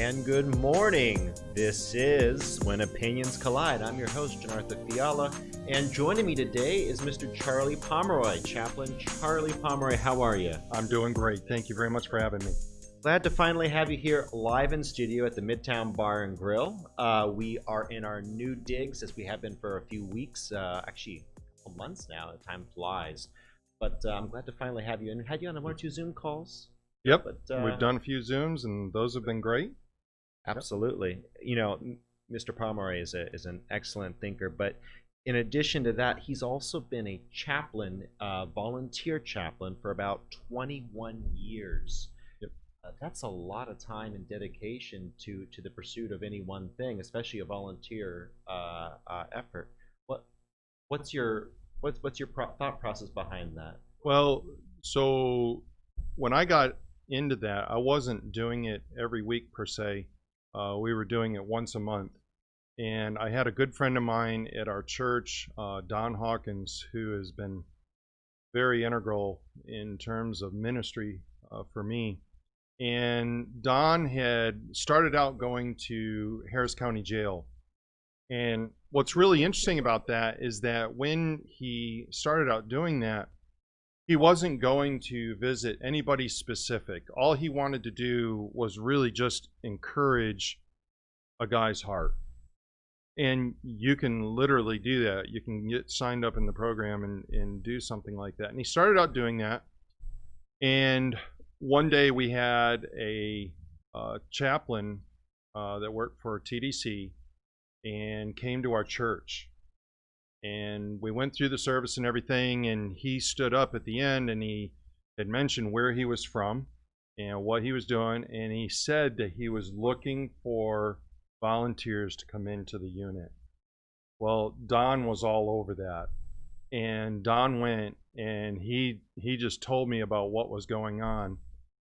And good morning. This is When Opinions Collide. I'm your host, Janartha Fiala, and joining me today is Mr. Charlie Pomeroy. Chaplain Charlie Pomeroy, how are you? I'm doing great. Thank you very much for having me. Glad to finally have you here live in studio at the Midtown Bar and Grill. We are in our new digs, as we have been for a few weeks, actually a couple months now. The time flies. But I'm glad to finally have you, and had you on one or two Zoom calls. Yep, But we've done a few Zooms, and those have been great. Absolutely. You know, Mr. Pomeroy is an excellent thinker, but in addition to that, he's also been a chaplain, volunteer chaplain for about 21 years. Yep. That's a lot of time and dedication to the pursuit of any one thing, especially a volunteer effort. What's your thought process behind that? Well, so when I got into that, I wasn't doing it every week per se. We were doing it once a month. And I had a good friend of mine at our church, Don Hawkins, who has been very integral in terms of ministry for me. And Don had started out going to Harris County Jail. And what's really interesting about that is that when he started out doing that, he wasn't going to visit anybody specific. All he wanted to do was really just encourage a guy's heart. And you can literally do that. You can get signed up in the program and do something like that. And he started out doing that. And one day we had a chaplain that worked for TDC and came to our church. And we went through the service and everything, and he stood up at the end and he had mentioned where he was from and what he was doing, and he said that he was looking for volunteers to come into the unit. Well, Don was all over that, and Don went and he just told me about what was going on.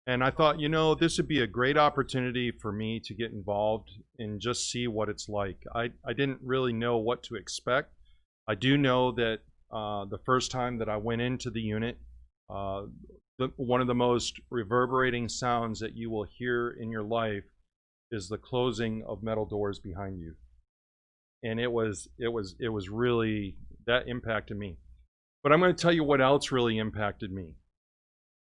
And I thought, you know, this would be a great opportunity for me to get involved and just see what it's like. I didn't really know what to expect. I do know that the first time that I went into the unit, one of the most reverberating sounds that you will hear in your life is the closing of metal doors behind you. And it was really, that impacted me. But I'm going to tell you what else really impacted me.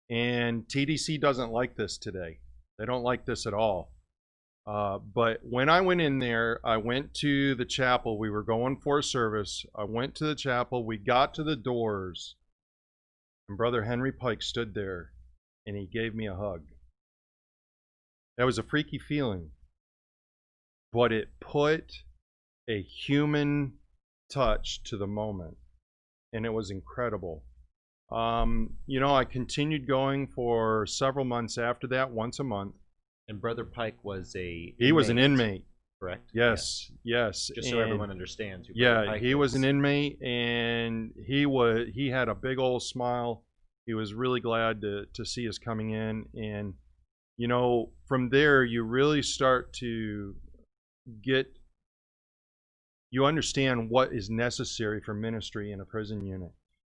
And TDC doesn't like this today. They don't like this at all. But when I went in there, I went to the chapel. We were going for a service. I went to the chapel. We got to the doors, and Brother Henry Pike stood there, and he gave me a hug. That was a freaky feeling, but it put a human touch to the moment, and it was incredible. You know, I continued going for several months after that, once a month. And Brother Pike was He was an inmate. Correct? Yes, yes. Just so everyone understands. Yeah, he was an inmate, and he had a big old smile. He was really glad to see us coming in. And, you know, from there, you really start to you understand what is necessary for ministry in a prison unit.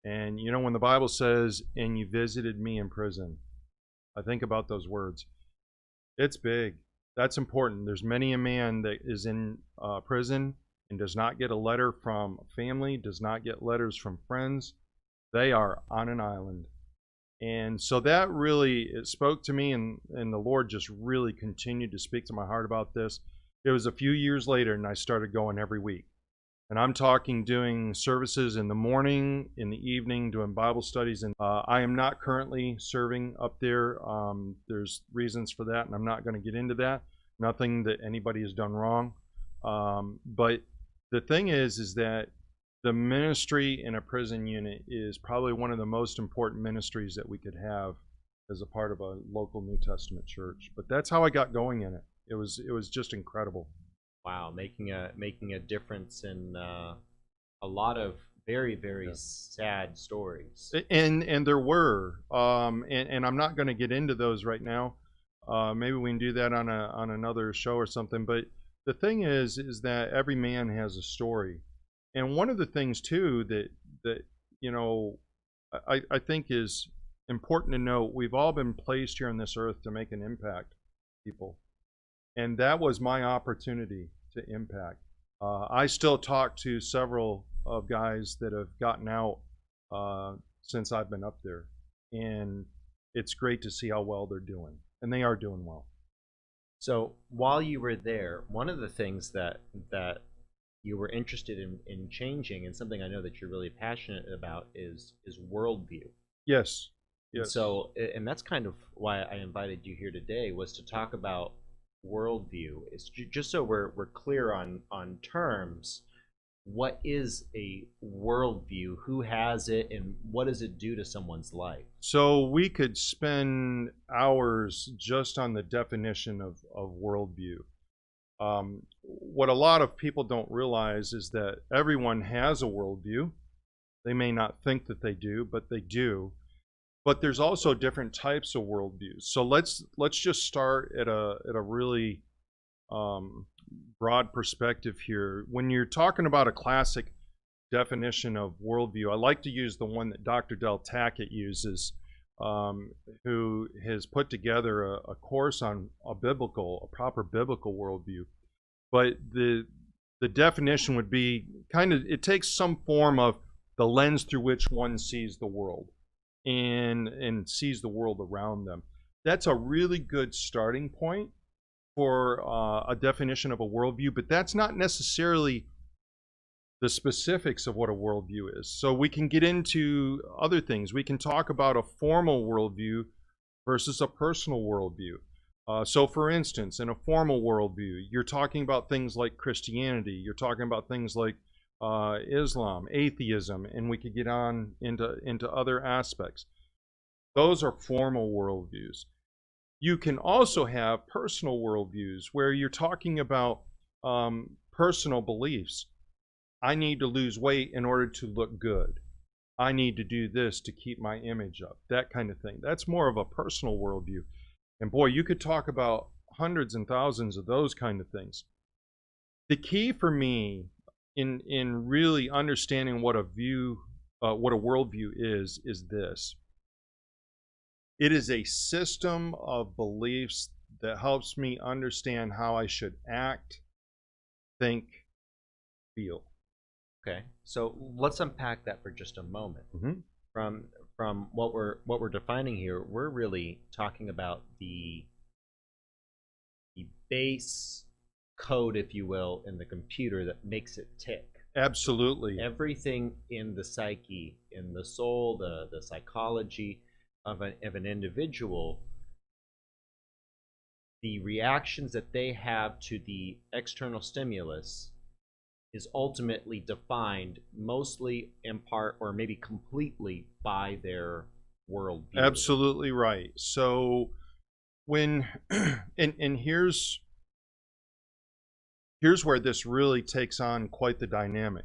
And, you know, when the Bible says, and you visited me in prison, I think about those words. It's big. That's important. There's many a man that is in prison and does not get a letter from family, does not get letters from friends. They are on an island. And so that really, it spoke to me, and the Lord just really continued to speak to my heart about this. It was a few years later, and I started going every week. And I'm talking doing services in the morning, in the evening, doing Bible studies. And I am not currently serving up there. There's reasons for that, and I'm not going to get into that. Nothing that anybody has done wrong. But the thing is that the ministry in a prison unit is probably one of the most important ministries that we could have as a part of a local New Testament church. But that's how I got going in it. It was just incredible. Wow, making a difference in a lot of very, very sad stories. And there were, and I'm not going to get into those right now. Maybe we can do that on another show or something. But the thing is that every man has a story, and one of the things too that you know I think is important to note: we've all been placed here on this earth to make an impact, people. And that was my opportunity to impact. I still talk to several of guys that have gotten out since I've been up there, and it's great to see how well they're doing, and they are doing well. So while you were there, one of the things that you were interested in changing, and something I know that you're really passionate about, is worldview. Yes, And yes. so, and that's kind of why I invited you here today, was to talk about worldview. It's just so we're clear on terms. What is a worldview? Who has it, and what does it do to someone's life? So we could spend hours just on the definition of worldview. What a lot of people don't realize is that everyone has a worldview. They may not think that they do, but they do. But there's also different types of worldviews. So let's just start at a really broad perspective here. When you're talking about a classic definition of worldview, I like to use the one that Dr. Del Tackett uses, who has put together a course on a proper biblical worldview. But the definition would be kind of, it takes some form of the lens through which one sees the world and sees the world around them. That's a really good starting point for a definition of a worldview, but that's not necessarily the specifics of what a worldview is. So we can get into other things. We can talk about a formal worldview versus a personal worldview. So for instance, in a formal worldview, you're talking about things like Christianity, you're talking about things like Islam, atheism, and we could get on into other aspects. Those are formal worldviews. You can also have personal worldviews where you're talking about personal beliefs. I need to lose weight in order to look good. I need to do this to keep my image up, that kind of thing. That's more of a personal worldview. And boy, you could talk about hundreds and thousands of those kind of things. The key for me in really understanding what a worldview is this. It is a system of beliefs that helps me understand how I should act, think, feel. Okay, so let's unpack that for just a moment. Mm-hmm. From what we're defining here, we're really talking about the base code, if you will, in the computer that makes it tick. Absolutely. Everything in the psyche, in the soul, the psychology of an individual, the reactions that they have to the external stimulus is ultimately defined mostly in part or maybe completely by their worldview. Absolutely right. So when and here's where this really takes on quite the dynamic.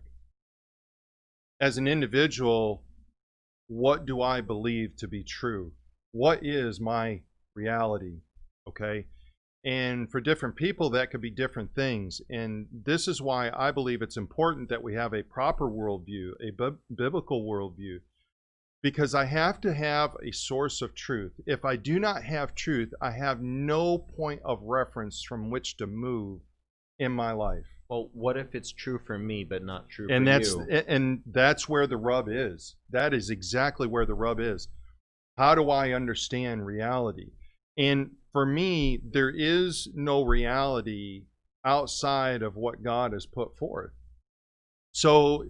As an individual, what do I believe to be true? What is my reality? Okay. And for different people, that could be different things. And this is why I believe it's important that we have a proper worldview, a biblical worldview, because I have to have a source of truth. If I do not have truth, I have no point of reference from which to move in my life. Well, what if it's true for me but not true And for that's you? and that's where the rub is. That is exactly where the rub is. How do I understand reality? And for me, there is no reality outside of what God has put forth. So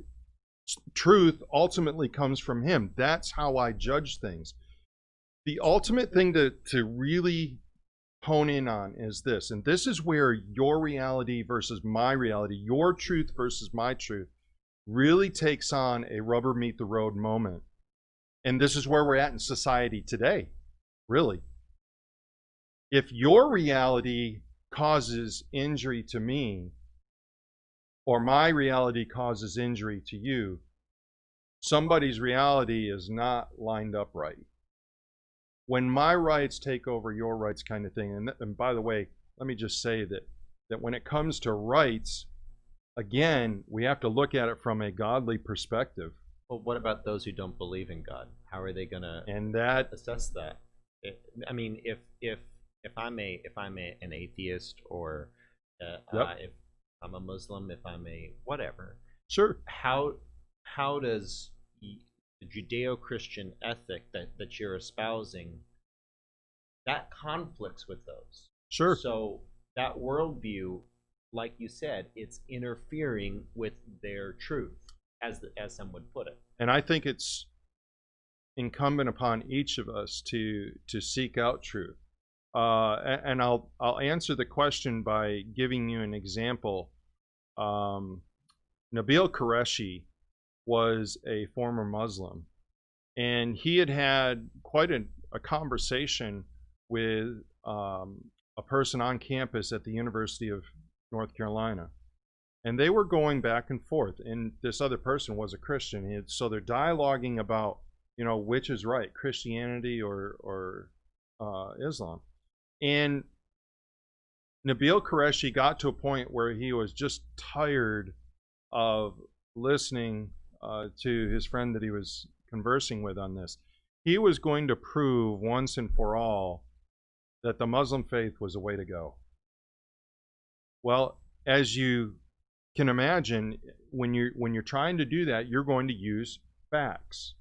truth ultimately comes from Him. That's how I judge things. The ultimate thing to really hone in on is this, and this is where your reality versus my reality, your truth versus my truth, really takes on a rubber meet the road moment. And this is where we're at in society today, really. If your reality causes injury to me, or my reality causes injury to you, somebody's reality is not lined up right. When my rights take over your rights kind of thing, and by the way, let me just say that when it comes to rights, again, we have to look at it from a godly perspective. Well, what about those who don't believe in God? How are they going to And that assess that? I mean, if an atheist, or Yep. if I'm a Muslim, if I'm a whatever, Sure. how does the Judeo-Christian ethic that you're espousing that conflicts with those? Sure. So that worldview, like you said, it's interfering with their truth, as some would put it. And I think it's incumbent upon each of us to seek out truth. And I'll answer the question by giving you an example. Nabil Qureshi was a former Muslim, and he had quite a conversation with a person on campus at the University of North Carolina. And they were going back and forth, and this other person was a Christian. So they're dialoguing about, which is right, Christianity or Islam. And Nabil Qureshi got to a point where he was just tired of listening to his friend that he was conversing with on this. He was going to prove once and for all that the Muslim faith was the way to go. Well, as you can imagine, when you're trying to do that, you're going to use facts.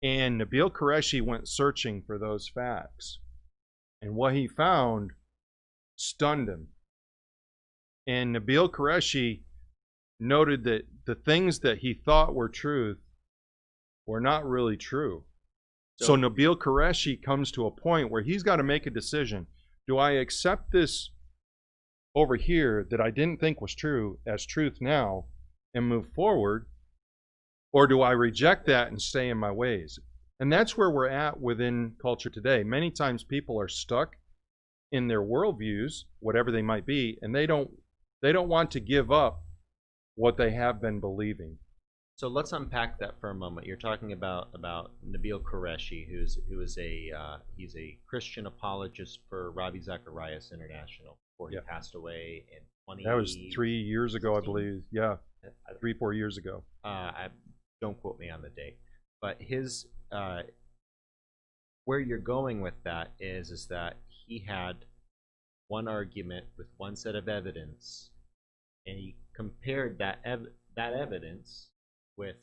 And Nabil Qureshi went searching for those facts. And what he found stunned him. And Nabil Qureshi noted that the things that he thought were truth were not really true. So Nabil Qureshi comes to a point where he's got to make a decision. Do I accept this over here that I didn't think was true as truth now and move forward? Or do I reject that and stay in my ways? And that's where we're at within culture today. Many times people are stuck in their worldviews, whatever they might be, and they don't want to give up what they have been believing. So let's unpack that for a moment. You're talking about Nabil Qureshi, he's a Christian apologist for Ravi Zacharias International before he passed away in 20. That was 3 years ago, I believe. Yeah, 3-4 years ago. Don't quote me on the date, but his where you're going with that is that he had one argument with one set of evidence, and he compared that evidence with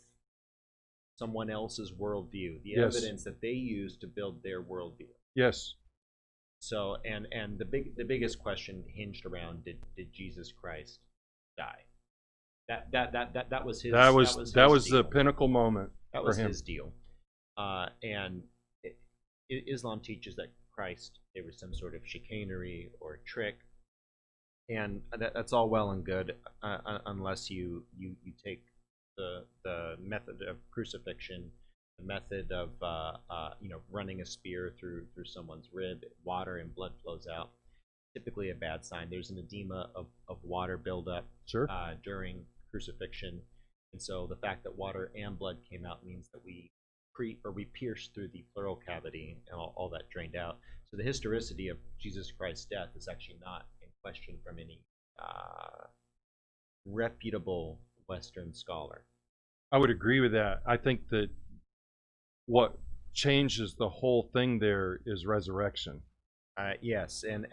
someone else's worldview, the evidence that they used to build their worldview. Yes. So, and the biggest question hinged around did Jesus Christ die? That was his. That was deal. the pinnacle moment. That was for him. his deal. And Islam teaches that Christ, there was some sort of chicanery or trick, and that's all well and good, unless you take the method of crucifixion, the method of running a spear through someone's rib, water and blood flows out. Typically a bad sign. There's an edema of water buildup during crucifixion, and so the fact that water and blood came out means that we pierced through the pleural cavity and all that drained out. So the historicity of Jesus Christ's death is actually not in question from any reputable Western scholar. I would agree with that. I think that what changes the whole thing there is resurrection. Yes, and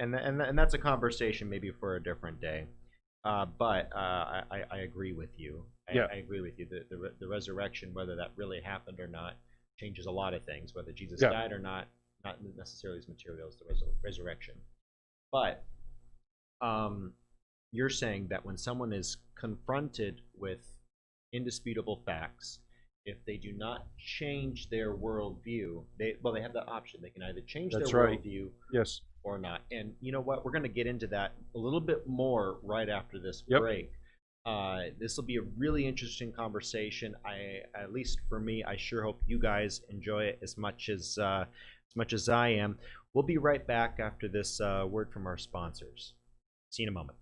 that's a conversation maybe for a different day. But I agree with you. I agree with you. The resurrection, whether that really happened or not, changes a lot of things. Whether Jesus died or not necessarily as material as the resurrection. But you're saying that when someone is confronted with indisputable facts, if they do not change their worldview, they have that option. They can either change their worldview or not. And you know what? We're going to get into that a little bit more right after this break. This will be a really interesting conversation. At least for me, I sure hope you guys enjoy it as much as I am. We'll be right back after this word from our sponsors. See you in a moment.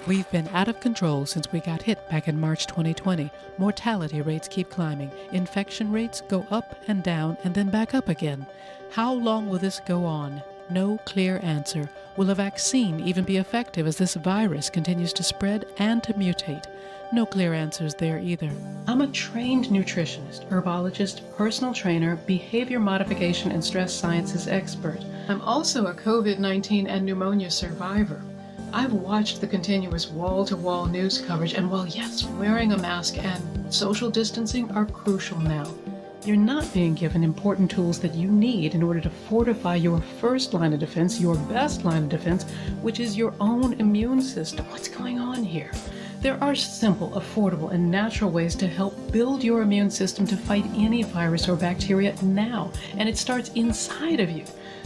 We've been out of control since we got hit back in March 2020. Mortality rates keep climbing. Infection rates go up and down and then back up again. How long will this go on? No clear answer. Will a vaccine even be effective as this virus continues to spread and to mutate? No clear answers there either. I'm a trained nutritionist, herbologist, personal trainer, behavior modification, and stress sciences expert. I'm also a COVID-19 and pneumonia survivor. I've watched the continuous wall-to-wall news coverage, and while yes, wearing a mask and social distancing are crucial now, you're not being given important tools that you need in order to fortify your first line of defense, your best line of defense, which is your own immune system. What's going on here? There are simple, affordable, and natural ways to help build your immune system to fight any virus or bacteria now, and it starts inside of you.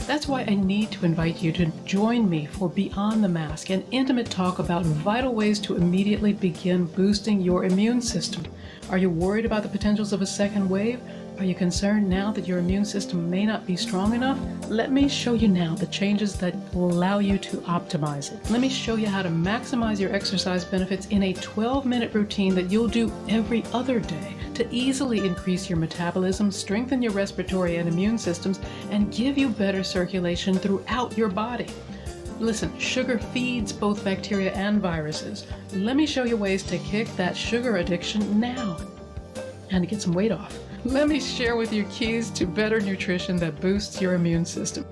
That's why I need to invite you to join me for Beyond the Mask, an intimate talk about vital ways to immediately begin boosting your immune system. Are you worried about the potentials of a second wave? Are you concerned now that your immune system may not be strong enough? Let me show you now the changes that will allow you to optimize it. Let me show you how to maximize your exercise benefits in a 12-minute routine that you'll do every other day to easily increase your metabolism, strengthen your respiratory and immune systems, and give you better circulation throughout your body. Listen, sugar feeds both bacteria and viruses. Let me show you ways to kick that sugar addiction now and to get some weight off. Let me share with you keys to better nutrition that boosts your immune system.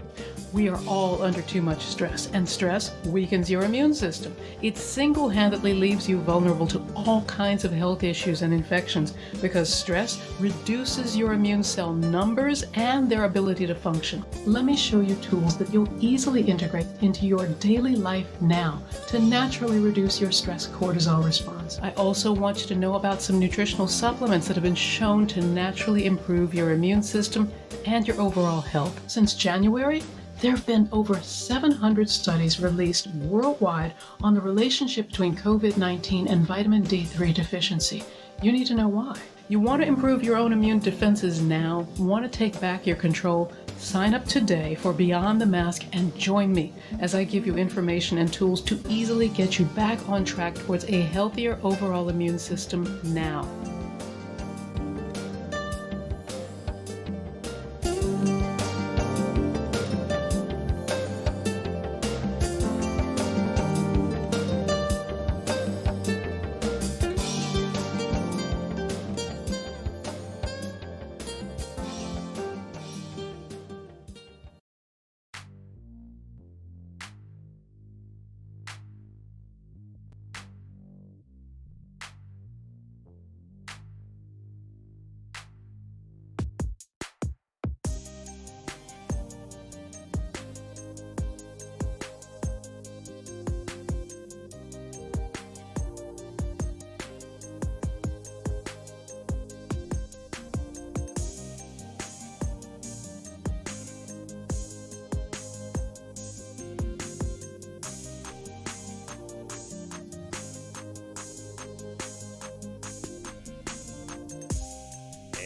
We are all under too much stress, and stress weakens your immune system. It single-handedly leaves you vulnerable to all kinds of health issues and infections because stress reduces your immune cell numbers and their ability to function. Let me show you tools that you'll easily integrate into your daily life now to naturally reduce your stress cortisol response. I also want you to know about some nutritional supplements that have been shown to naturally improve your immune system and your overall health. Since January, there have been over 700 studies released worldwide on the relationship between COVID-19 and vitamin D3 deficiency. You need to know why. You want to improve your own immune defenses now, want to take back your control, sign up today for Beyond the Mask and join me as I give you information and tools to easily get you back on track towards a healthier overall immune system now.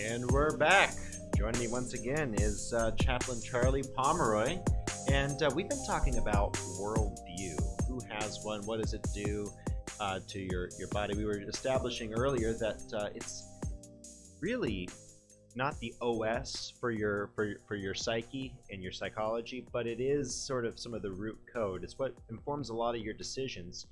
And we're back. Joining me once again is Chaplain Charlie Pomeroy, and we've been talking about worldview. Who has one? What does it do to your body? We were establishing earlier that it's really not the OS for your psyche and your psychology, but it is sort of some of the root code. It's what informs a lot of your decisions.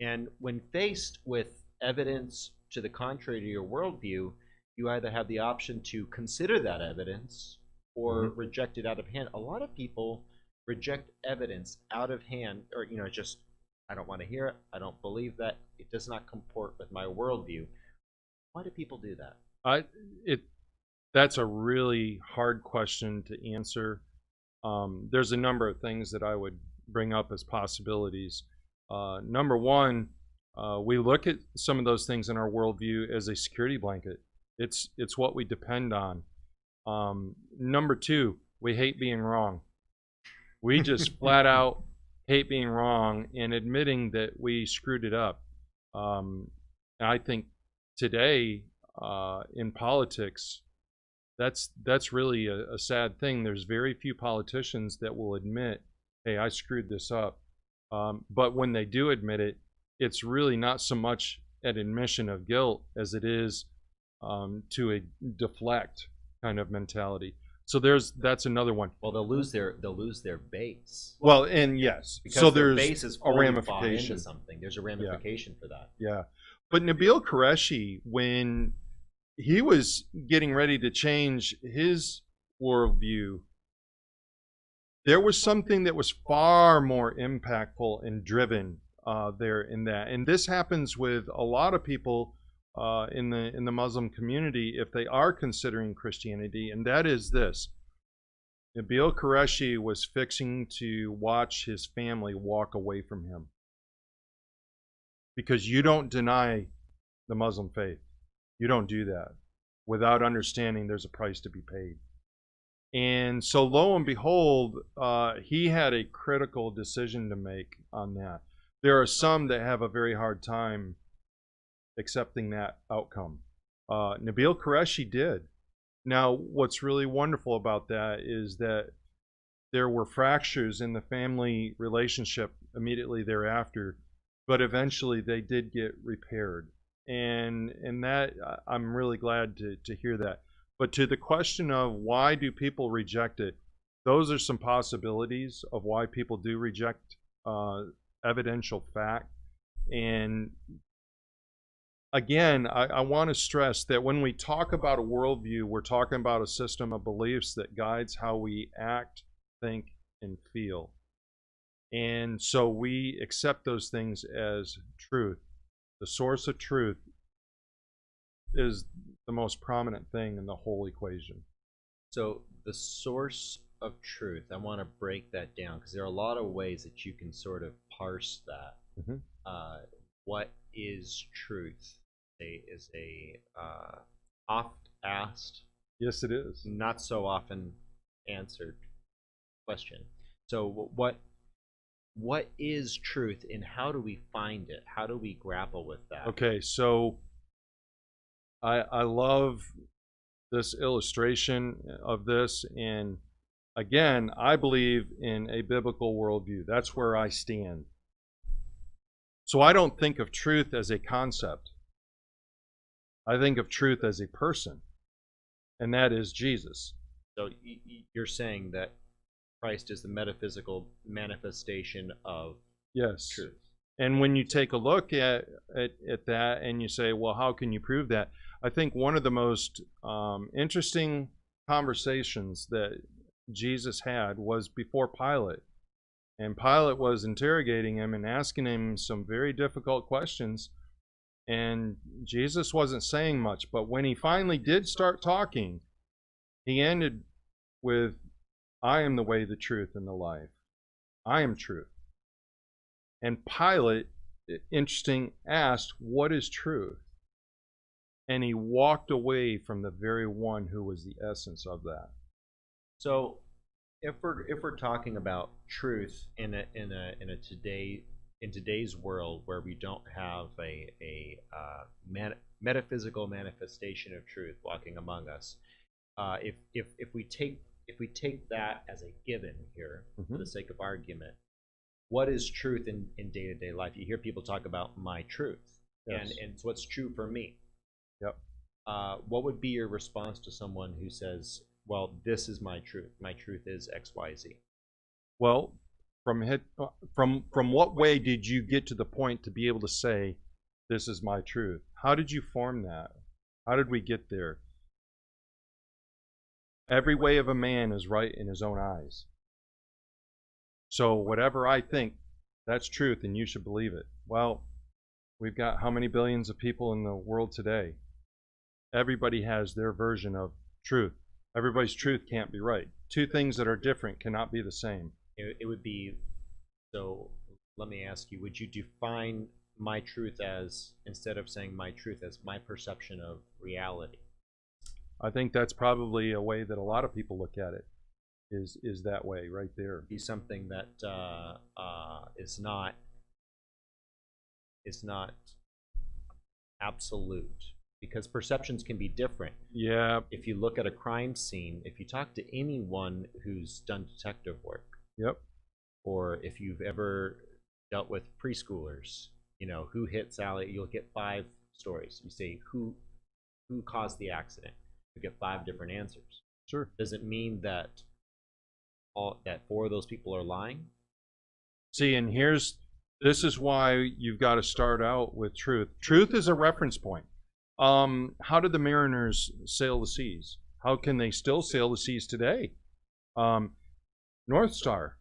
And when faced with evidence to the contrary to your worldview, you either have the option to consider that evidence or reject it out of hand. A lot of people reject evidence out of hand, or just, I don't want to hear it, I don't believe that, it does not comport with my worldview. Why do people do that? That's a really hard question to answer. There's a number of things that I would bring up as possibilities. Number one, we look at some of those things in our worldview as a security blanket. It's what we depend on. Number two, we hate being wrong. We just flat out hate being wrong and admitting that we screwed it up. I think today in politics, that's really a sad thing. There's very few politicians that will admit, hey, I screwed this up. But when they do admit it, it's really not so much an admission of guilt as it is to a deflect kind of mentality. So that's another one. Well, they'll lose their base. Well, and yes, Because so their there's base is a fully bought ramification. into something. There's a ramification for that. Yeah. But Nabil Qureshi, when he was getting ready to change his worldview, there was something that was far more impactful and driven there in that. And this happens with a lot of people in the Muslim community if they are considering Christianity, and that is this. Nabil Qureshi was fixing to watch his family walk away from him. Because you don't deny the Muslim faith. You don't do that without understanding there's a price to be paid. And so lo and behold, he had a critical decision to make on that. There are some that have a very hard time accepting that outcome. Nabil Qureshi did. Now, what's really wonderful about that is that there were fractures in the family relationship immediately thereafter, but eventually they did get repaired. And that I'm really glad to hear that. But to the question of why do people reject it, those are some possibilities of why people do reject evidential fact. And again, I want to stress that when we talk about a worldview, we're talking about a system of beliefs that guides how we act, think, and feel. And so we accept those things as truth. The source of truth is the most prominent thing in the whole equation. So the source of truth, I want to break that down because there are a lot of ways that you can sort of parse that. Mm-hmm. What is truth? Is a oft asked, yes, it is, not so often answered question. So what is truth, and how do we find it? How do we grapple with that? Okay, so I love this illustration of this, and again, I believe in a biblical worldview. That's where I stand. So I don't think of truth as a concept. I think of truth as a person, and that is Jesus. So you're saying that Christ is the metaphysical manifestation of yes. truth. And when you take a look at that and you say, well, how can you prove that? I think one of the most interesting conversations that Jesus had was before Pilate. And Pilate was interrogating him and asking him some very difficult questions. And Jesus wasn't saying much. But when he finally did start talking, he ended with, I am the way, the truth, and the life. I am truth. And Pilate, interesting, asked, what is truth? And he walked away from the very one who was the essence of that. So if we're talking about truth in today's world where we don't have a metaphysical manifestation of truth walking among us, if we take that as a given here, mm-hmm. for the sake of argument, what is truth in day-to-day life? You hear people talk about my truth, yes. and it's what's true for me. Yep. What would be your response to someone who says, well, this is my truth. My truth is X, Y, Z. Well, from what way did you get to the point to be able to say, this is my truth? How did you form that? How did we get there? Every way of a man is right in his own eyes. So whatever I think, that's truth, and you should believe it. Well, we've got how many billions of people in the world today? Everybody has their version of truth. Everybody's truth can't be right. Two things that are different cannot be the same. It would be, so let me ask you, would you define my truth as, instead of saying my truth, as my perception of reality? I think that's probably a way that a lot of people look at it, is that way right there. Be something that is not absolute, because perceptions can be different. Yeah. If you look at a crime scene, if you talk to anyone who's done detective work, yep, or if you've ever dealt with preschoolers, who hit Sally, you'll get 5 stories. You say who caused the accident, you get 5 different answers. Sure. Does it mean that 4 of those people are lying? See, and this is why you've got to start out with truth. Truth is a reference point. How did the mariners sail the seas? How can they still sail the seas today? North Star.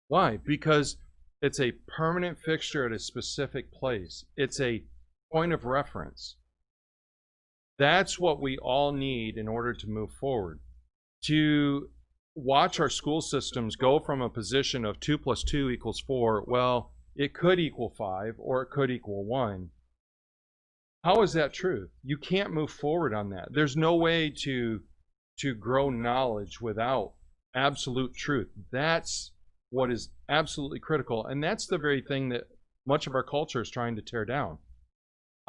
Why? Because it's a permanent fixture at a specific place. It's a point of reference. That's what we all need in order to move forward. To watch our school systems go from a position of 2 + 2 = 4, well, it could equal 5 or it could equal 1. How is that true? You can't move forward on that. There's no way to grow knowledge without absolute truth. That's what is absolutely critical, and that's the very thing that much of our culture is trying to tear down.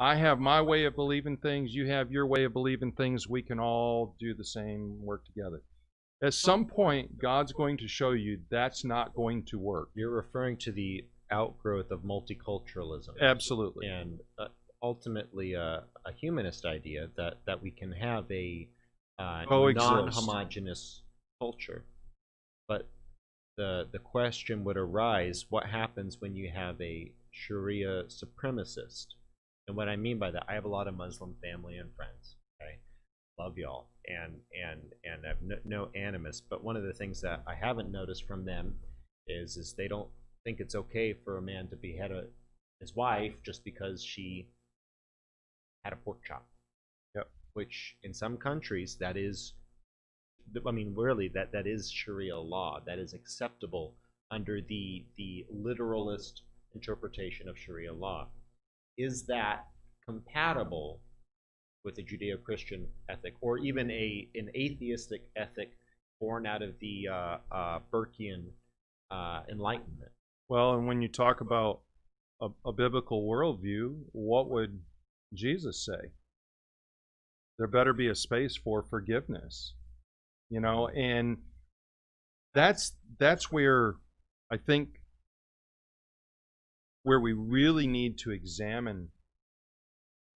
I have my way of believing things, you have your way of believing things, we can all do the same work together. At some point, God's going to show you that's not going to work. You're referring to the outgrowth of multiculturalism. Absolutely. And ultimately a humanist idea that we can have a non-homogeneous culture. But the question would arise, what happens when you have a Sharia supremacist? And what I mean by that, I have a lot of Muslim family and friends. Okay, love y'all, and have no animus. But one of the things that I haven't noticed from them is they don't think it's okay for a man to behead his wife just because she had a pork chop. Yep. Which in some countries that is, I mean, really that is Sharia law. That is acceptable under the literalist interpretation of Sharia law. Is that compatible with a Judeo-Christian ethic, or even an atheistic ethic born out of the Burkean Enlightenment? Well, and when you talk about a biblical worldview, what would Jesus say? There better be a space for forgiveness, and that's where I think where we really need to examine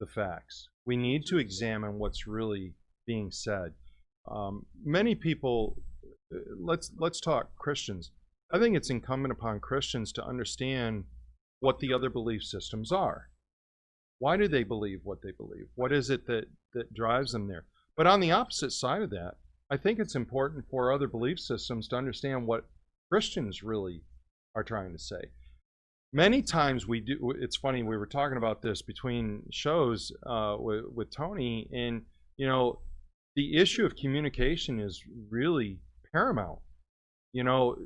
the facts. We need to examine what's really being said. Many people, let's talk Christians. I think it's incumbent upon Christians to understand what the other belief systems are. Why do they believe what they believe? What is it that drives them there? But on the opposite side of that, I think it's important for other belief systems to understand what Christians really are trying to say. Many times we do. It's funny, we were talking about this between shows with Tony, and the issue of communication is really paramount.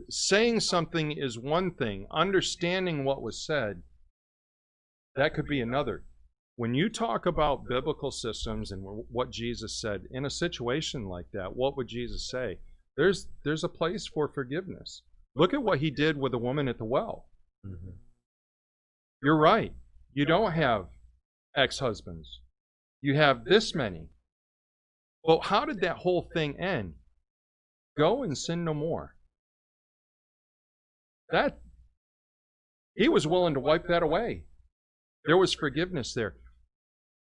Saying something is one thing, understanding what was said, that could be another. When you talk about biblical systems and what Jesus said in a situation like that, what would Jesus say? There's a place for forgiveness. Look at what he did with the woman at the well. Mm-hmm. You're right. You don't have ex-husbands. You have this many. Well, how did that whole thing end? Go and sin no more. That he was willing to wipe that away. There was forgiveness there.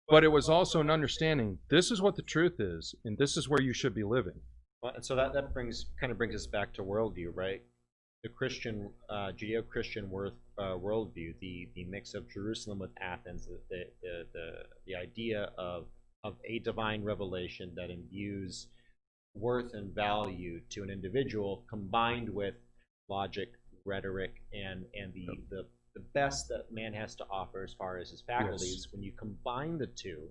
But it was also an understanding, this is what the truth is, and this is where you should be living. Well, and so that kind of brings us back to worldview, right? The Christian, Judeo-Christian worldview, the mix of Jerusalem with Athens, the idea of a divine revelation that imbues worth and value to an individual, combined with logic, rhetoric, and the best that man has to offer as far as his faculties. Yes. When you combine the two,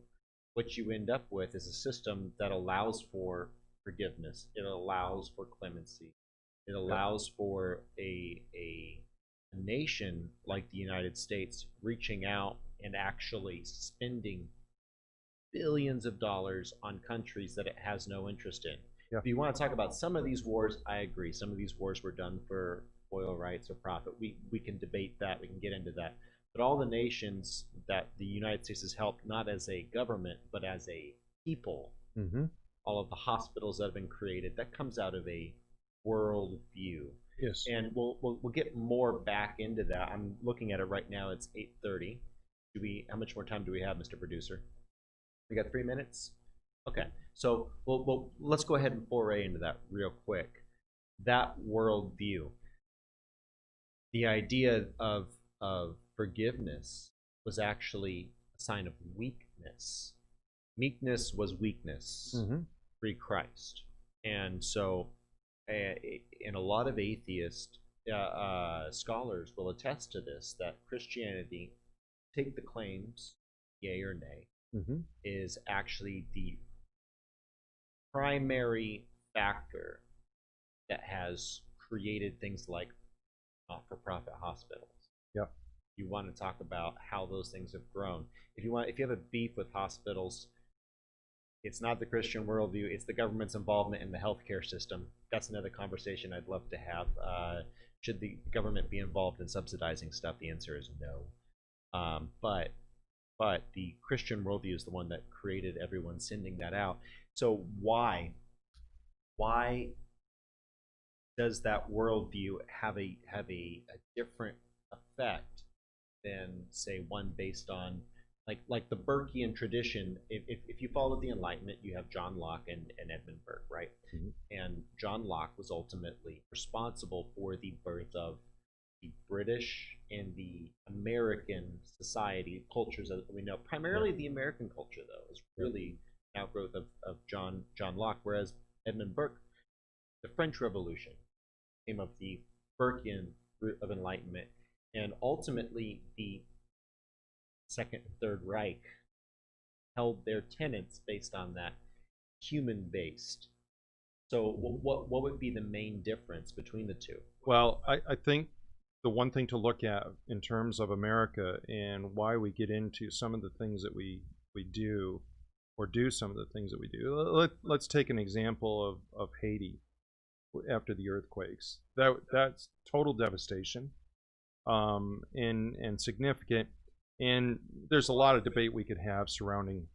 what you end up with is a system that allows for forgiveness. It allows for clemency. It allows for a nation like the United States reaching out and actually spending billions of dollars on countries that it has no interest in. Yeah. If you want to talk about some of these wars, I agree. Some of these wars were done for oil rights or profit. We can debate that. We can get into that. But all the nations that the United States has helped, not as a government, but as a people, mm-hmm. all of the hospitals that have been created, that comes out of a world view. Yes. And we'll get more back into that. I'm looking at it right now. It's 8:30. How much more time do we have, Mr. Producer? We got 3 minutes? Okay. So, well, let's go ahead and foray into that real quick. That worldview, the idea of forgiveness was actually a sign of weakness. Meekness was weakness pre-Christ. And so, and a lot of atheist scholars will attest to this, that Christianity, take the claims, yay or nay, is actually the primary factor that has created things like not-for-profit hospitals. Yep. You want to talk about how those things have grown. If you have a beef with hospitals, it's not the Christian worldview, it's the government's involvement in the healthcare system. That's another conversation I'd love to have. Should the government be involved in subsidizing stuff? The answer is no. But the Christian worldview is the one that created everyone sending that out. So why does that worldview have a different effect than, say, one based on like the Burkean tradition? If you follow the Enlightenment, you have John Locke and Edmund Burke, right? And John Locke was ultimately responsible for the birth of the British and the American society cultures as we know. Primarily the American culture, though, is really an outgrowth of John Locke, whereas Edmund Burke, the French Revolution, came of the Burkean root of Enlightenment, and ultimately the Second and Third Reich held their tenets based on that human-based. So what would be the main difference between the two? Well, I think the one thing to look at in terms of America and why we get into some of the things that we do, or do some of the things that we do. Let's take an example of Haiti after the earthquakes. That's total devastation, and significant. And there's a lot of debate we could have surrounding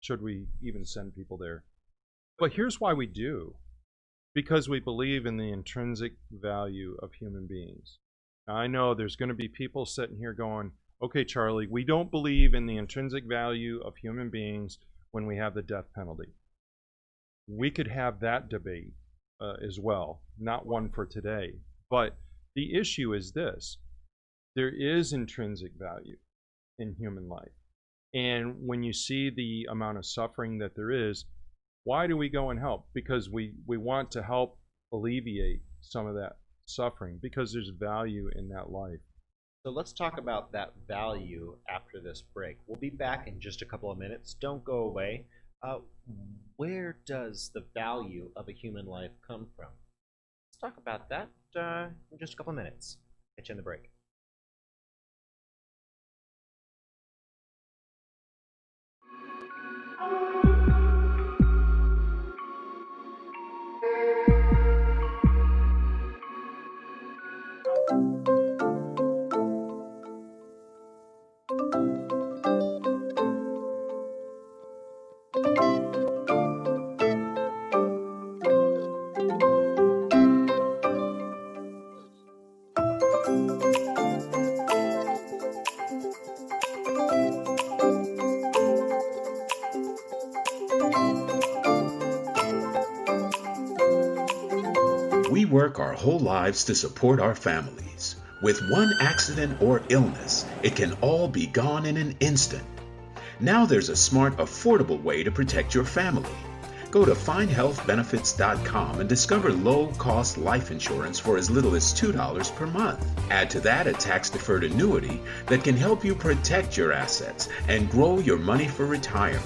should we even send people there. But here's why we do. Because we believe in the intrinsic value of human beings. Now, I know there's going to be people sitting here going, okay, Charlie, we don't believe in the intrinsic value of human beings when we have the death penalty. We could have that debate as well, not one for today. But the issue is this: there is intrinsic value in human life. And when you see the amount of suffering that there is, why do we go and help? Because we want to help alleviate some of that suffering, because there's value in that life. So let's talk about that value after this break. We'll be back in just a couple of minutes. Don't go away. Where does the value of a human life come from? Let's talk about that in just a couple of minutes. Catch you in the break. We work our whole lives to support our families. With one accident or illness, it can all be gone in an instant. Now there's a smart, affordable way to protect your family. Go to findhealthbenefits.com and discover low-cost life insurance for as little as $2 per month. Add to that a tax-deferred annuity that can help you protect your assets and grow your money for retirement.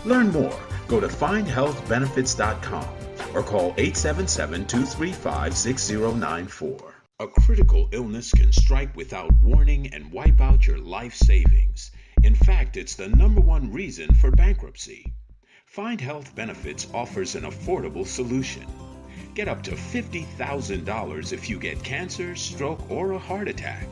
Learn more. Go to findhealthbenefits.com or call 877-235-6094. A critical illness can strike without warning and wipe out your life savings. In fact, it's the #1 reason for bankruptcy. Find Health Benefits offers an affordable solution. Get up to $50,000 if you get cancer, stroke, or a heart attack,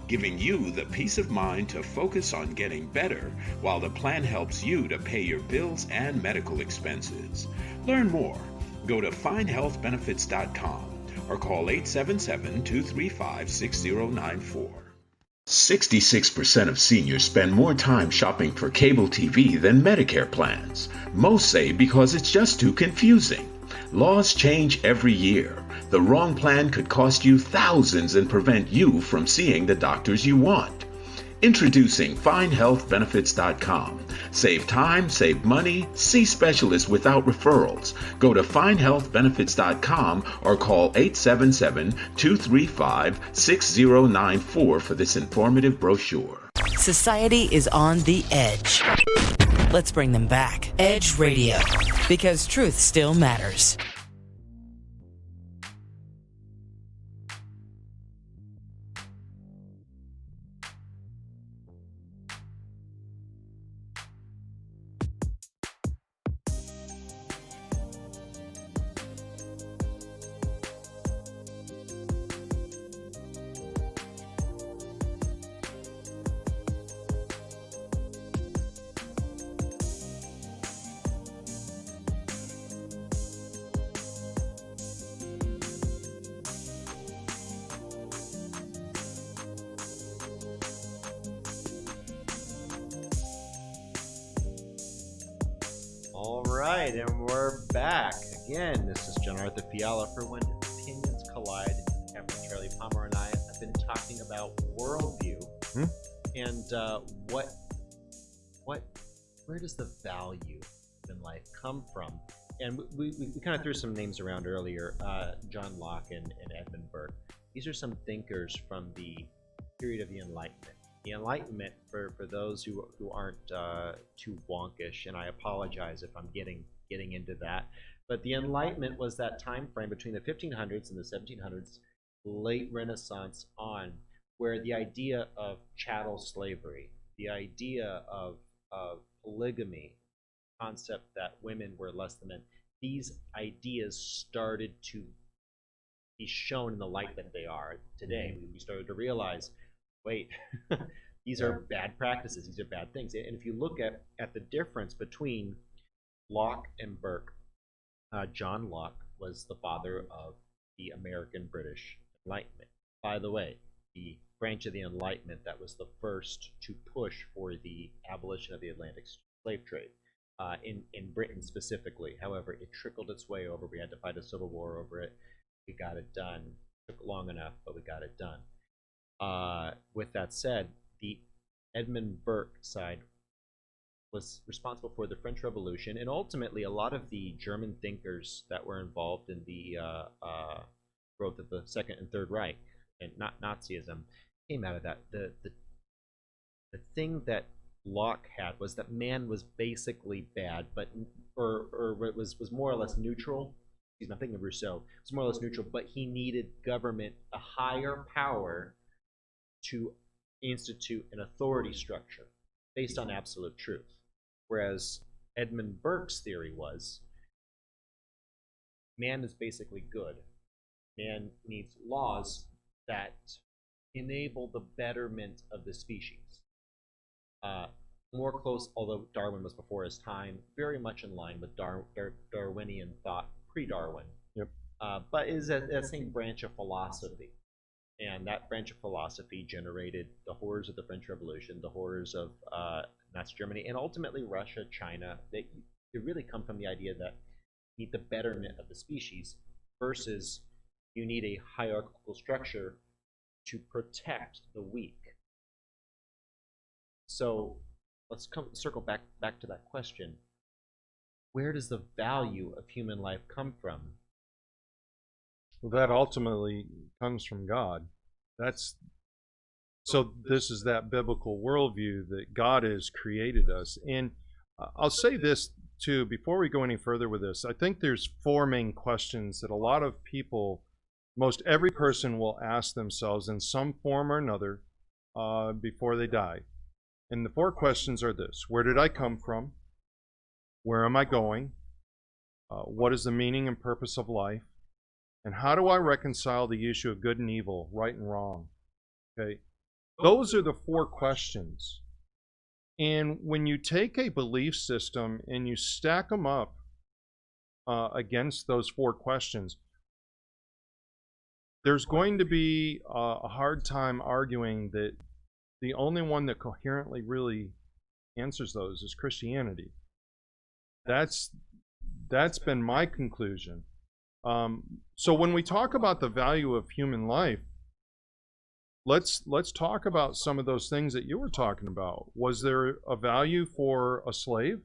giving you the peace of mind to focus on getting better while the plan helps you to pay your bills and medical expenses. Learn more. Go to findhealthbenefits.com or call 877-235-6094. 66% of seniors spend more time shopping for cable TV than Medicare plans. Most say because it's just too confusing. Laws change every year. The wrong plan could cost you thousands and prevent you from seeing the doctors you want. Introducing FindHealthBenefits.com. Save time, save money, see specialists without referrals. Go to FindHealthBenefits.com or call 877-235-6094 for this informative brochure. Society is on the edge. Let's bring them back. Edge Radio, because truth still matters. All right, and we're back again. This is John Arthur Fiala for When Opinions Collide. Captain Charlie Palmer and I have been talking about worldview and where does the value in life come from? And we kind of threw some names around earlier, John Locke and Edmund Burke. These are some thinkers from the period of the Enlightenment. The Enlightenment, for those who aren't too wonkish, and I apologize if I'm getting into that, but the Enlightenment was that time frame between the 1500s and the 1700s, late Renaissance on, where the idea of chattel slavery, the idea of polygamy, concept that women were less than men, these ideas started to be shown in the light that they are today. We started to realize, wait, these are bad practices, these are bad things. And if you look at the difference between Locke and Burke, John Locke was the father of the American British Enlightenment. By the way, the branch of the Enlightenment that was the first to push for the abolition of the Atlantic slave trade in Britain specifically. However, it trickled its way over. We had to fight a civil war over it. We got it done. It took long enough, but we got it done. With that said, the Edmund Burke side was responsible for the French Revolution, and ultimately a lot of the German thinkers that were involved in the growth of the Second and Third Reich, and not Nazism, came out of that. The thing that Locke had was that man was basically bad, but was more or less neutral. He's not thinking of Rousseau. It was more or less neutral, but he needed government, a higher power, to institute an authority structure based on absolute truth. Whereas Edmund Burke's theory was, man is basically good. Man needs laws that enable the betterment of the species. More close, although Darwin was before his time, very much in line with Darwinian thought, pre-Darwin. Yep. But is that same branch of philosophy. And that branch of philosophy generated the horrors of the French Revolution, the horrors of Nazi Germany, and ultimately Russia, China. They really come from the idea that you need the betterment of the species versus you need a hierarchical structure to protect the weak. So let's circle back to that question. Where does the value of human life come from? Well, that ultimately comes from God. So this is that biblical worldview that God has created us. And I'll say this too, before we go any further with this, I think there's four main questions that a lot of people, most every person will ask themselves in some form or another before they die. And the four questions are this: where did I come from? Where am I going? What is the meaning and purpose of life? And how do I reconcile the issue of good and evil, right and wrong? Okay, those are the four questions. And when you take a belief system and you stack them up against those four questions, there's going to be a hard time arguing that the only one that coherently really answers those is Christianity. That's been my conclusion. So when we talk about the value of human life, let's talk about some of those things that you were talking about. Was there a value for a slave?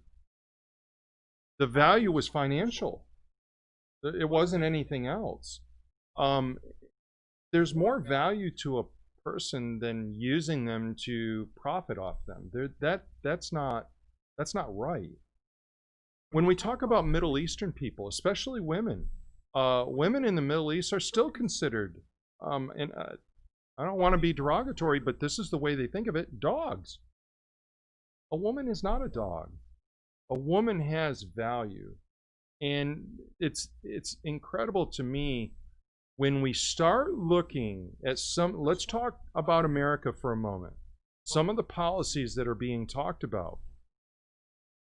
The value was financial. It wasn't anything else. There's more value to a person than using them to profit off them. That's not right. When we talk about Middle Eastern people, especially women, women in the Middle East are still considered, and I don't want to be derogatory, but this is the way they think of it, dogs. A woman is not a dog. A woman has value. And it's incredible to me when we start looking at let's talk about America for a moment. Some of the policies that are being talked about.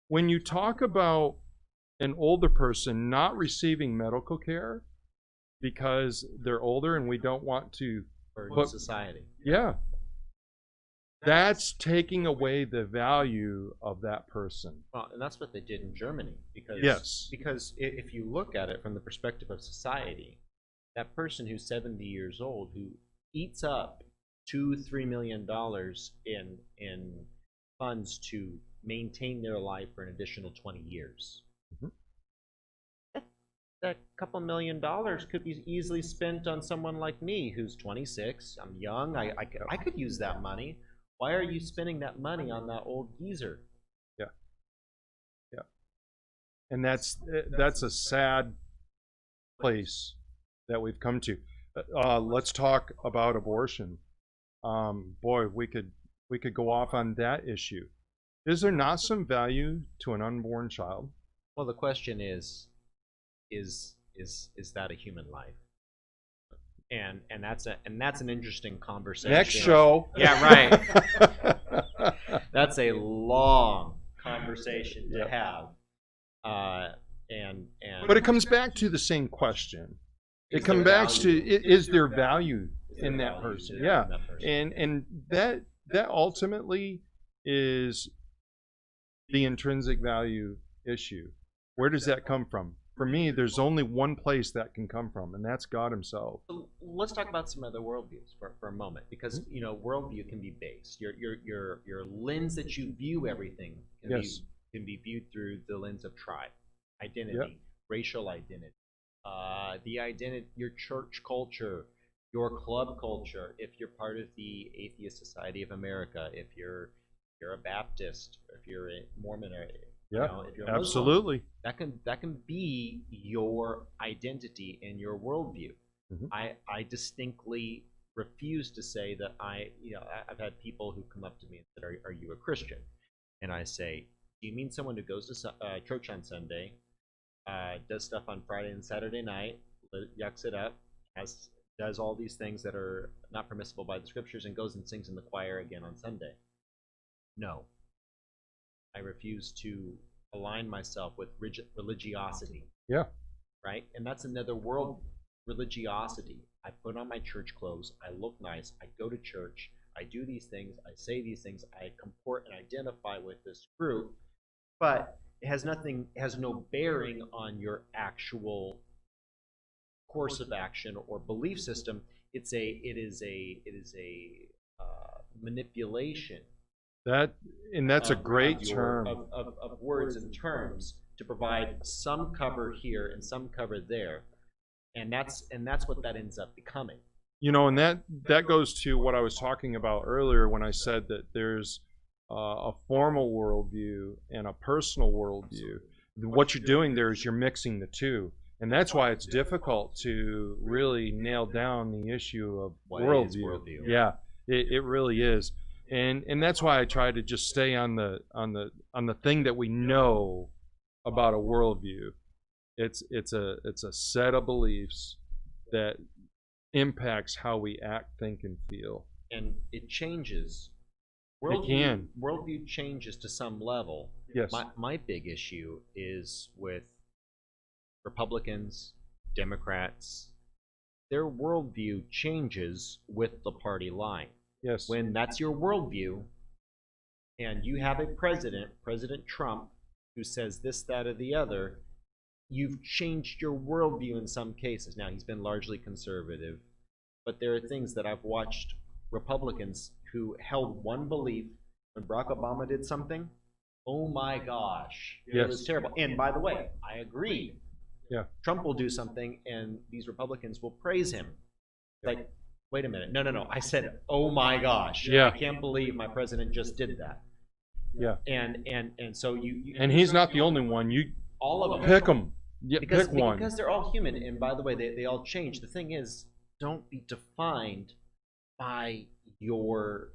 When you talk about an older person not receiving medical care because they're older and we don't want to For society. Yeah. That's taking away the value of that person. Well, and that's what they did in Germany. Because, Yes. Because if you look at it from the perspective of society, that person who's 70 years old who eats up $2-3 million in funds to maintain their life for an additional 20 years. That couple $1 million could be easily spent on someone like me who's 26. I'm young. I could use that money. Why are you spending that money on that old geezer? Yeah. And that's a sad place that we've come to. Let's talk about abortion. Boy, we could go off on that issue. Is there not some value to an unborn child? Well, the question is that a human life? And that's an interesting conversation. Next show. Yeah, right. That's a long conversation to have. But it comes back to the same question. It comes back to is there value in that person? Yeah. And that ultimately is the intrinsic value issue. Where does that come from? For me, there's only one place that can come from, and that's God himself. So let's talk about some other worldviews for a moment, because worldview can be based. Your lens that you view everything can be viewed through the lens of tribe, identity, racial identity, the identity, your church culture, your club culture. If you're part of the Atheist Society of America, if you're a Baptist, or if you're a Mormon, or if you're a absolutely. Muslim, that can be your identity and your worldview. Mm-hmm. I distinctly refuse to say that I've had people who come up to me and said, "Are you a Christian?" And I say, "Do you mean someone who goes to church on Sunday, does stuff on Friday and Saturday night, yucks it up, does all these things that are not permissible by the scriptures, and goes and sings in the choir again on Sunday?" No. I refuse to align myself with religiosity. Yeah. Right? And that's another world, religiosity. I put on my church clothes, I look nice, I go to church, I do these things, I say these things, I comport and identify with this group, but it has no bearing on your actual course of action or belief system. It is a manipulation. That's a great term of words and terms to provide some cover here and some cover there, and that's what that ends up becoming. And that goes to what I was talking about earlier when I said that there's a formal worldview and a personal worldview. What you're doing there is you're mixing the two, and that's why it's difficult to really nail down the issue of worldview. Yeah, it really is. And that's why I try to just stay on the thing that we know about a worldview. It's a set of beliefs that impacts how we act, think, and feel. And it changes. Worldview changes to some level. Yes. My big issue is with Republicans, Democrats. Their worldview changes with the party line. Yes. When that's your worldview, and you have a president, President Trump, who says this, that, or the other, you've changed your worldview in some cases. Now, he's been largely conservative, but there are things that I've watched Republicans who held one belief when Barack Obama did something. Oh my gosh, it was terrible. And by the way, I agree. Yeah. Trump will do something, and these Republicans will praise him. Like, wait a minute. No. I said, oh my gosh. Yeah. I can't believe my president just did that. Yeah. And so you And he's not the only one. You all of them pick them. Yeah, because, pick one. because they're all human. And by the way, they all change. The thing is, don't be defined by your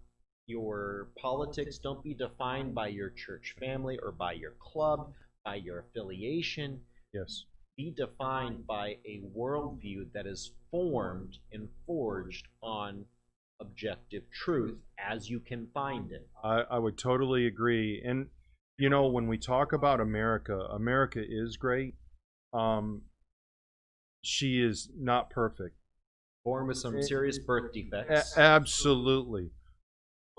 politics. Don't be defined by your church family or by your club, by your affiliation. Yes. Be defined by a worldview that is formed and forged on objective truth as you can find it. I would totally agree. And, you know, when we talk about America, America is great. She is not perfect. Born with some serious birth defects. Absolutely.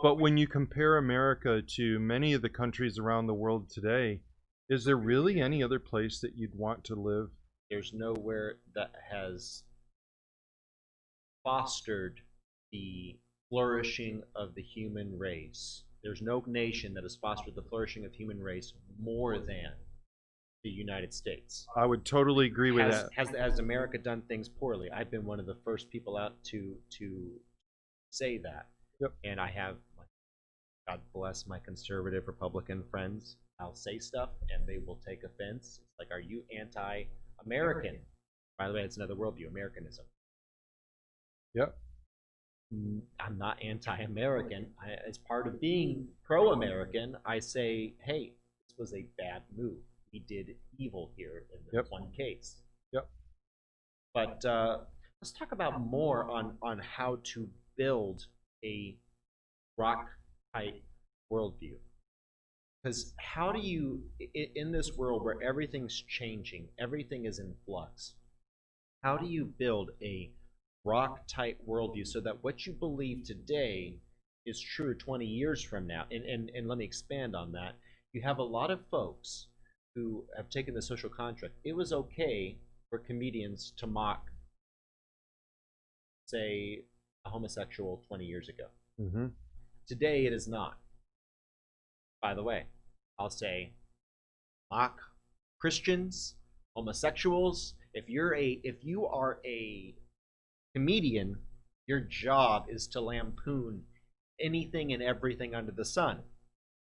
But when you compare America to many of the countries around the world today, is there really any other place that you'd want to live? There's nowhere that has fostered the flourishing of the human race. There's no nation that has fostered the flourishing of human race more than the United States. I would totally agree with that. Has America done things poorly? I've been one of the first people out to say that. Yep. And I have, God bless my conservative Republican friends. I'll say stuff and they will take offense. It's like, are you anti-American? By the way, it's another worldview, Americanism. Yep. I'm not anti-American. As part of being pro-American, I say, hey, this was a bad move. We did evil here in this one case. Yep. But let's talk about more on how to build a rock-type worldview. Because how do you, in this world where everything's changing, everything is in flux, how do you build a rock-type worldview so that what you believe today is true 20 years from now? And let me expand on that. You have a lot of folks who have taken the social contract. It was okay for comedians to mock, say, a homosexual 20 years ago. Mm-hmm. Today it is not. By the way, I'll say mock Christians, homosexuals. If you are a comedian, your job is to lampoon anything and everything under the sun,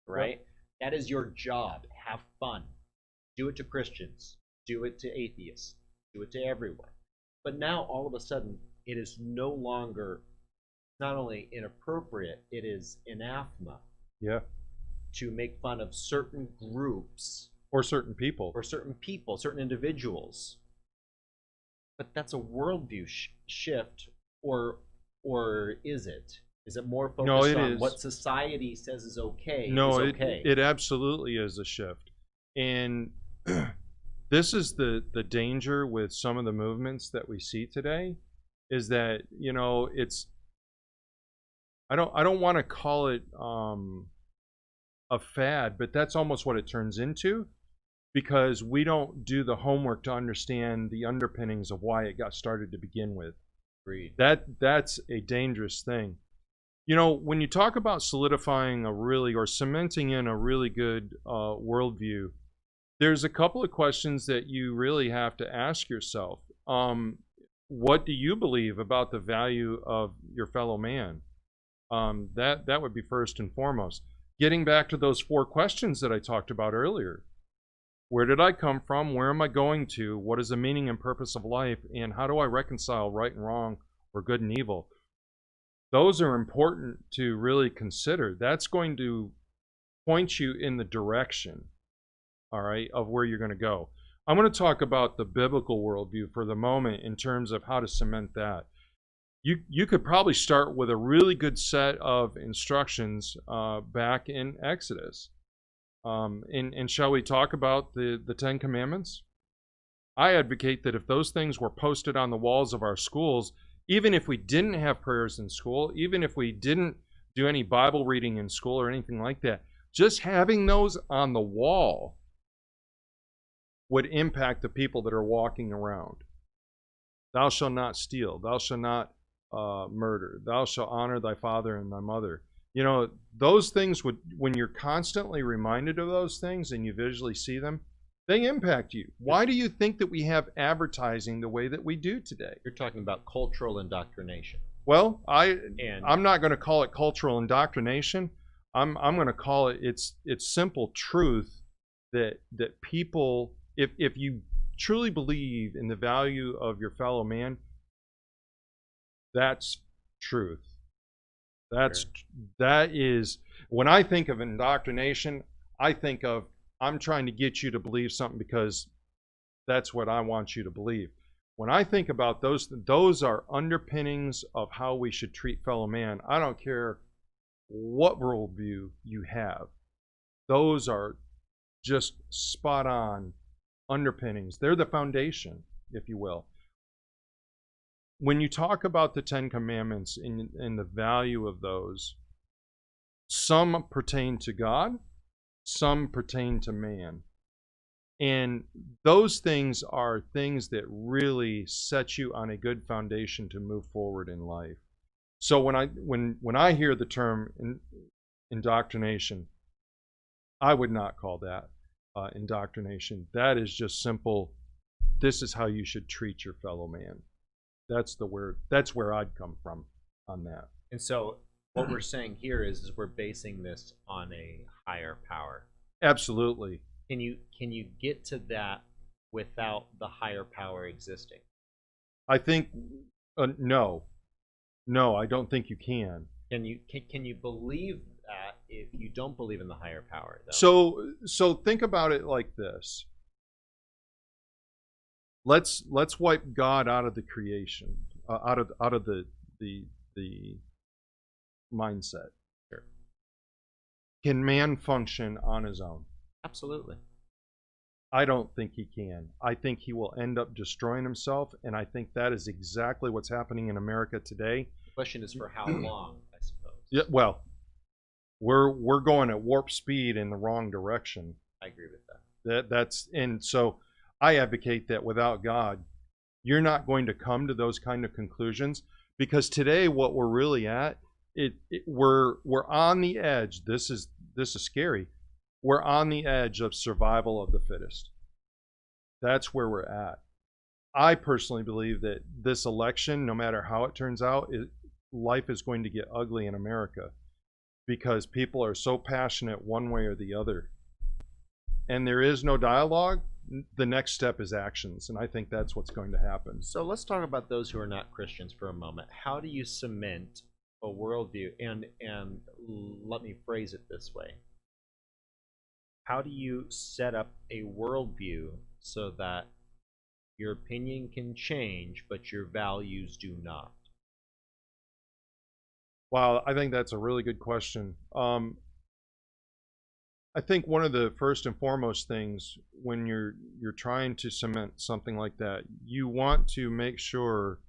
right? Yep. That is your job. Have fun. Do it to Christians. Do it to atheists. Do it to everyone. But now, all of a sudden, it is no longer not only inappropriate, it is anathema. Yeah. To make fun of certain groups. Or certain people. Or certain people, certain individuals. But that's a worldview shift, or is it? Is it more focused on what society says is okay? No, is okay? It absolutely is a shift. And this is the danger with some of the movements that we see today, is that, you know, it's, I don't want to call it a fad, but that's almost what it turns into, because we don't do the homework to understand the underpinnings of why it got started to begin with. Agreed. That's a dangerous thing. You know, when you talk about solidifying or cementing in a really good worldview, there's a couple of questions that you really have to ask yourself. What do you believe about the value of your fellow man? That would be first and foremost. Getting back to those 4 questions that I talked about earlier. Where did I come from? Where am I going to? What is the meaning and purpose of life? And how do I reconcile right and wrong or good and evil? Those are important to really consider. That's going to point you in the direction, all right, of where you're going to go. I'm going to talk about the biblical worldview for the moment in terms of how to cement that. You could probably start with a really good set of instructions back in Exodus. And shall we talk about the 10 Commandments? I advocate that if those things were posted on the walls of our schools, even if we didn't have prayers in school, even if we didn't do any Bible reading in school or anything like that. Just having those on the wall would impact the people that are walking around. Thou shalt not steal. Thou shalt not murder. Thou shalt honor thy father and thy mother. You know, those things would, when you're constantly reminded of those things and you visually see them, they impact you. Why do you think that we have advertising the way that we do today? You're talking about cultural indoctrination. Well, I'm not going to call it cultural indoctrination. I'm going to call it it's simple truth that people, if you truly believe in the value of your fellow man, that's truth. That is, when I think of indoctrination, I think of, I'm trying to get you to believe something because that's what I want you to believe. When I think about those are underpinnings of how we should treat fellow man. I don't care what worldview you have. Those are just spot on underpinnings. They're the foundation, if you will. When you talk about the Ten Commandments and the value of those, some pertain to God, some pertain to man. And those things are things that really set you on a good foundation to move forward in life. So when I hear the term indoctrination, I would not call that indoctrination. That is just simple, this is how you should treat your fellow man. That's where I'd come from on that. And so what we're saying here is we're basing this on a higher power. Absolutely. Can you get to that without the higher power existing? I think no, I don't think you can. Can you believe that if you don't believe in the higher power, though? So think about it like this. Let's wipe God out of the creation, out of the mindset. Sure. Can man function on his own? Absolutely. I don't think he can. I think he will end up destroying himself, and I think that is exactly what's happening in America today. The question is for how long, I suppose. Yeah, well, we're going at warp speed in the wrong direction. I agree with that. And so I advocate that without God, you're not going to come to those kind of conclusions, because today what we're really at, we're on the edge. This is scary. We're on the edge of survival of the fittest. That's where we're at. I personally believe that this election, no matter how it turns out, life is going to get ugly in America because people are so passionate one way or the other. And there is no dialogue. The next step is actions. And I think that's what's going to happen. So let's talk about those who are not Christians for a moment. How do you cement a worldview? And let me phrase it this way. How do you set up a worldview so that your opinion can change, but your values do not? Wow, I think that's a really good question. I think one of the first and foremost things when you're trying to cement something like that, you want to make sure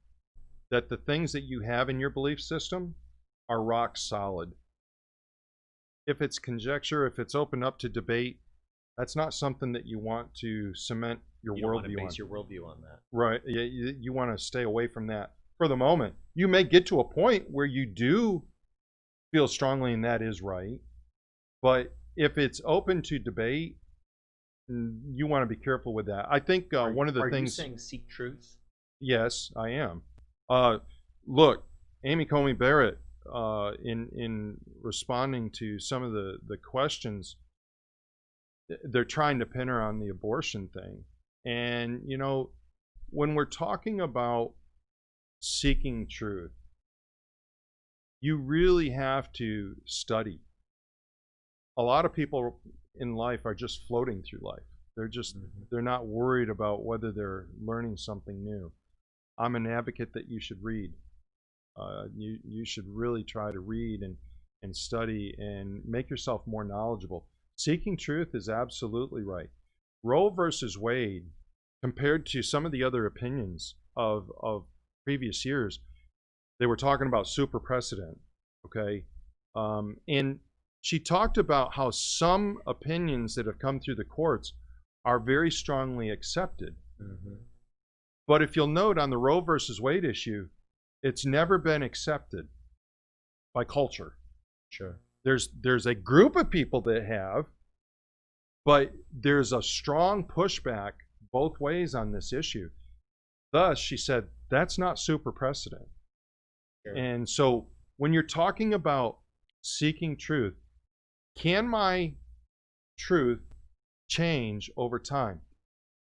that the things that you have in your belief system are rock solid. If it's conjecture, if it's open up to debate, that's not something that you want to cement your worldview on. Base your worldview on that. Right. You want to stay away from that for the moment. You may get to a point where you do feel strongly and that is right. But if it's open to debate, you want to be careful with that. I think one of the things... Are you saying seek truth? Yes, I am. Look, Amy Coney Barrett, in responding to some of the questions, they're trying to pin her on the abortion thing. And, you know, when we're talking about seeking truth, you really have to study. A lot of people in life are just floating through life. They're not worried about whether they're learning something new. I'm an advocate that you should read. You should really try to read and study and make yourself more knowledgeable. Seeking truth is absolutely right. Roe versus Wade, compared to some of the other opinions of previous years, they were talking about super precedent, okay? And she talked about how some opinions that have come through the courts are very strongly accepted. Mm-hmm. But if you'll note on the Roe versus Wade issue, it's never been accepted by culture. Sure. There's a group of people that have, but there's a strong pushback both ways on this issue. Thus, she said, that's not super precedent. Sure. And so when you're talking about seeking truth, can my truth change over time?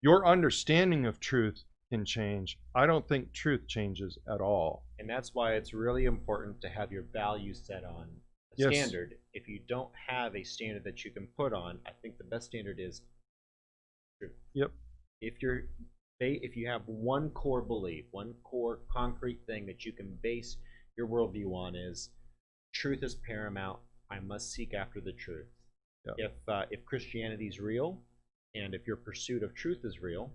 Your understanding of truth can change. I don't think truth changes at all. And that's why it's really important to have your values set on a Yes. standard. If you don't have a standard that you can put on, I think the best standard is truth. Yep. If you have one core belief, one core concrete thing that you can base your worldview on is truth is paramount. I must seek after the truth. Yep. If Christianity is real, and if your pursuit of truth is real,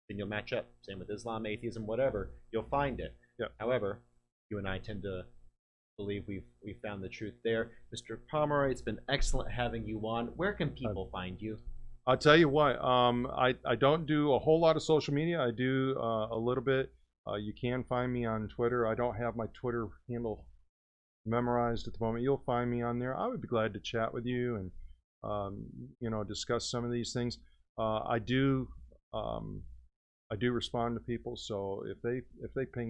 then you'll match up. Same with Islam, atheism, whatever. You'll find it. Yep. However, you and I tend to believe we've found the truth there. Mr. Pomeroy, it's been excellent having you on. Where can people find you? I'll tell you what, I don't do a whole lot of social media. I do a little bit. You can find me on Twitter. I don't have my Twitter handle memorized at the moment. You'll find me on there. I would be glad to chat with you and discuss some of these things. I do respond to people, so if they ping